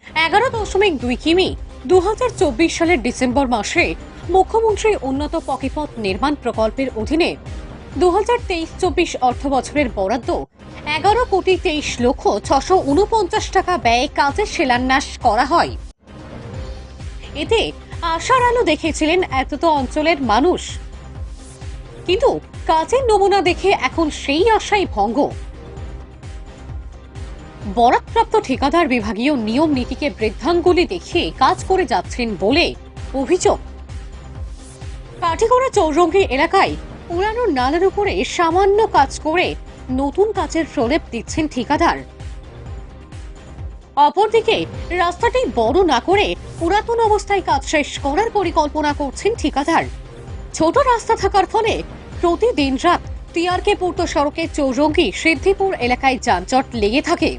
11.2 কিমি 2024 সালের ডিসেম্বর মাসে মুখ্যমন্ত্রী উন্নত পথ নির্মাণ প্রকল্পের অধীনে 2023-24 অর্থ বছরের বরাদ্দ 11,23,649 টাকা ব্যয়ে কাজের শিলান্যাস করা হয়। এতে আশার আলো দেখেছিলেন এতত অঞ্চলের মানুষ, কিন্তু কাজের নমুনা দেখে এখন সেই আশাই ভঙ্গ। বরাদপ্রাপ্ত ঠিকাদার বিভাগীয় নিয়ম নীতিকে বৃদ্ধাঙ্গুলি দেখিয়ে কাজ করে যাচ্ছেন বলে অভিযোগ। কাঠিগড়া চৌরঙ্গি এলাকায় পুরানো নালার উপরে সামান্য কাজ করে নতুন কাজের প্রলেপ দিচ্ছেন ঠিকাদার। অপরদিকে রাস্তাটি বড় না করে পুরাতন অবস্থায় কাজ শেষ করার পরিকল্পনা করছেন ঠিকাদার। ছোট রাস্তা থাকার ফলে প্রতিদিন রাত টিআরকে পূর্ত সড়কের চৌরঙ্গি সিদ্ধিপুর এলাকায় যানজট লেগে থাকে।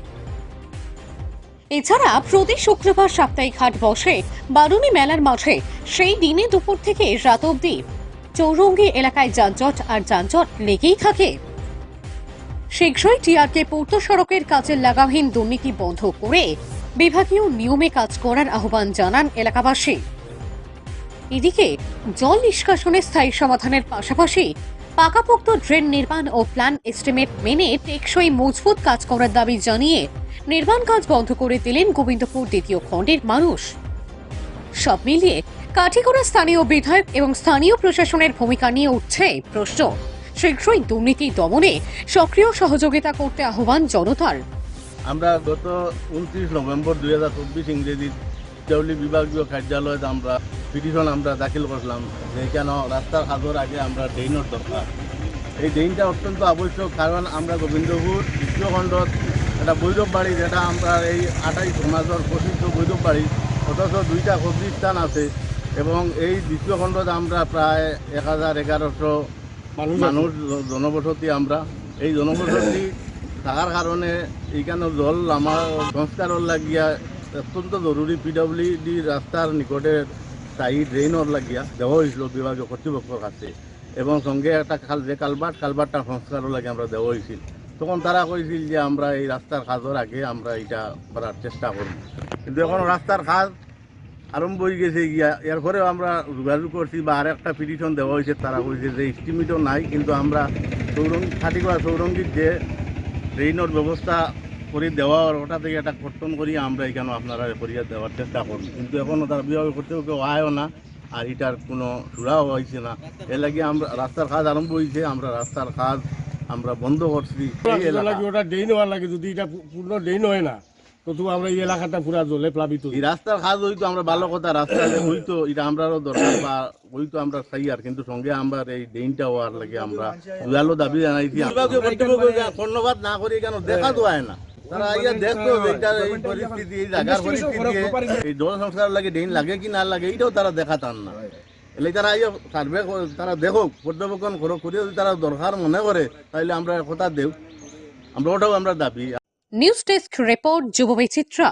এছাড়া প্রতি শুক্রবার সাপ্তাহিক হাট বসে বারুণী মেলার মাঠে, সেই দিনে দুপুর থেকে রাত অবধি চৌরঙ্গি এলাকায় যানজট লেগেই থাকে। শীঘ্রই টিআরকে পূর্ত সড়কের কাজের লাগামহীন দুর্নীতি বন্ধ করে বিভাগীয় নিয়মে কাজ করার আহ্বান জানান এলাকাবাসী। এদিকে জল নিষ্কাশনে স্থায়ী সমাধানের পাশাপাশি পাকাপোক্ত ড্রেন নির্মাণ ও প্ল্যান এস্টিমেট মেনে টেকসই মজবুত কাজ করার দাবি জানিয়ে নির্মাণ কাজ বন্ধ করে দিলেন গোবিন্দপুর দ্বিতীয় খণ্ডের মানুষ। সব মিলিয়ে কাঠিগড়া স্থানীয় বিধায়ক এবং স্থানীয় প্রশাসনের ভূমিকা নিয়ে উঠছে প্রশ্ন। শীঘ্রই দুর্নীতি দমনে সক্রিয় সহযোগিতা করতে আহ্বান জনতার। আমরা গত 29 নভেম্বর 2024 ইংরেজি দেউলি বিভাগীয় কার্যালয়ে আমরা পিটিশন দাখিল করলাম যে কেন রাস্তার কাজের আগে আমরা ড্রেনের দরকার। এই ড্রেনটা অত্যন্ত আবশ্যক, কারণ আমরা গোবিন্দপুর দ্বিতীয় খণ্ডত একটা বৈরব বাড়ি, যেটা আমরা এই 28 সমাজের প্রসিদ্ধ বৈরব বাড়ি, অথচ 2টা কবরস্থান আছে এবং এই দ্বিতীয় খণ্ডত আমরা প্রায় 1000-1100 মানুষ জনবসতি। আমরা এই জনবসতি থাকার কারণে এইখানে জল আমার সংস্কারের লাগিয়া অত্যন্ত জরুরি পিডব্লিউডি রাস্তার নিকটে স্থায়ী ড্রেইনের লাগিয়া দেওয়া হয়েছিল বিভাগীয় কর্তৃপক্ষের কাছে, এবং সঙ্গে একটা যে কালভার্টটা সংস্কারের লাগে আমরা দেওয়া হয়েছিল। তখন তারা কইছিল যে আমরা এই রাস্তার কাজের আগে আমরা এটা করার চেষ্টা করব, কিন্তু এখন রাস্তার কাজ আরম্ভ হয়ে গেছে গিয়া। এরপরেও আমরা যোগাযোগ করছি বা আর একটা পিটিশন দেওয়া হয়েছে, তারা কইছে যে এস্টিমেটও নাই, কিন্তু আমরা কাঠিগড়া চৌরঙ্গির যে ট্রেনের ব্যবস্থা করে দেওয়ার ওটা থেকে একটা কর্তন করি আমরা এখানে আপনারা করিয়া দেওয়ার চেষ্টা করি, কিন্তু এখনও তারা বিভাগ করতে কেউ আয়ও না, আর এটার কোনো সুরাও হয়েছে না। এর লাগে আমরা রাস্তার কাজ আরম্ভ হয়েছে, আমরা রাস্তার কাজ আমরা বন্ধ করছি। ওটা ড্রেন হওয়ার লাগে, যদি এটা পূর্ণ ড্রেন হয় না তো আমরা এই এলাকাটা পুরা জলে প্লাবিত। এই রাস্তার কাজ হইতো আমরা ভালো কথা, রাস্তা হইতো এটা আমরাও দরকার বা হইতো আমরা চাই, আর কিন্তু সঙ্গে আমরা এই ড্রেনটা হওয়ার লাগে আমরা দুয়ালো দাবি জানাইছি। ধন্যবাদ না করি কেন দেখা তো হয় না, তারা আইয়া দেখতো এই পরিস্থিতি, এই জায়গার পরিস্থিতি, এই জল সংস্কার লাগে ড্রেন লাগে কি না লাগে এইটাও তারা দেখাতাম না। এলে তারা আইয়া সার্ভে তারা দেখুক, পর্যবেক্ষণ করুক, করে যদি তারা দরকার মনে করে তাহলে আমরা কথা দেব, আমরা ওটাও আমরা দাবি। নিউজ ডেস্ক রিপোর্ট, যুব বিচিত্রা।